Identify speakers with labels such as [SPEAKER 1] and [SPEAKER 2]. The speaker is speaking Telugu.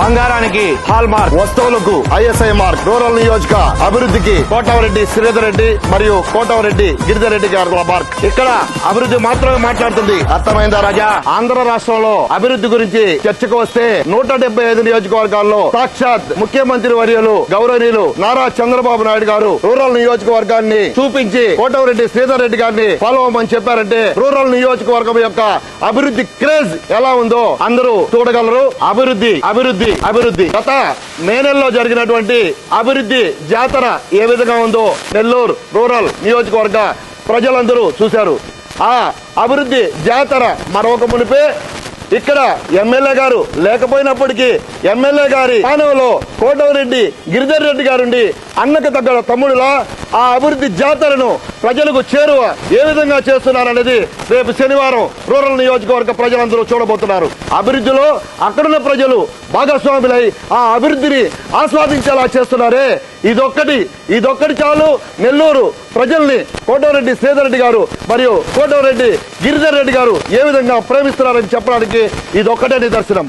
[SPEAKER 1] బంగారానికి హాల్ మార్క్, వస్తువులకు ISI మార్క్, రూరల్ నియోజక అభివృద్ధికి కోటమిరెడ్డి శ్రీధర్ రెడ్డి మరియు కోటమిరెడ్డి గిరిధర్ రెడ్డి గారి మార్క్. ఇక్కడ అభివృద్ధి మాత్రమే మాట్లాడుతుంది. అర్థమైందా రాజా? ఆంధ్ర రాష్ట్రంలో అభివృద్ధి గురించి చర్చకు వస్తే 175 నియోజకవర్గాల్లో సాక్షాత్ ముఖ్యమంత్రి వర్యులు గౌరవనీయులు నారా చంద్రబాబు నాయుడు గారు రూరల్ నియోజకవర్గాన్ని చూపించి కోటమిరెడ్డి శ్రీధర్ రెడ్డి గారిని ఫాలో అవ్వమని చెప్పారంటే రూరల్ నియోజకవర్గం యొక్క అభివృద్ధి క్రేజ్ ఎలా ఉందో అందరూ చూడగలరు. అభివృద్ధి అభివృద్ధి అభివృద్ధి. గత మే నెలలో జరిగినటువంటి అభివృద్ధి జాతర ఏ విధంగా ఉందో నెల్లూరు రూరల్ నియోజకవర్గ ప్రజలందరూ చూశారు. ఆ అభివృద్ధి జాతర మరొక మునిపే ఇక్కడ ఎమ్మెల్యే గారు లేకపోయినప్పటికీ ఎమ్మెల్యే గారి స్థానంలో కోటమిరెడ్డి గిరిధర్ రెడ్డి గారుండి అన్నకు తగ్గ తమ్ముడులా ఆ అభివృద్ధి జాతరను ప్రజలకు చేరువ ఏ విధంగా చేస్తున్నారనేది రేపు శనివారం రూరల్ నియోజకవర్గ ప్రజలందరూ చూడబోతున్నారు. అభివృద్ధిలో అక్కడున్న ప్రజలు భాగస్వాములై ఆ అభివృద్ధిని ఆస్వాదించేలా చేస్తున్నారే. ఇదొక్కటి చాలు నెల్లూరు ప్రజల్ని కోటమిరెడ్డి శ్రీధర్ రెడ్డి గారు మరియు కోటమిరెడ్డి గిరిధర్ రెడ్డి గారు ఏ విధంగా ప్రేమిస్తున్నారని చెప్పడానికి ఇదొక్కటే నిదర్శనం.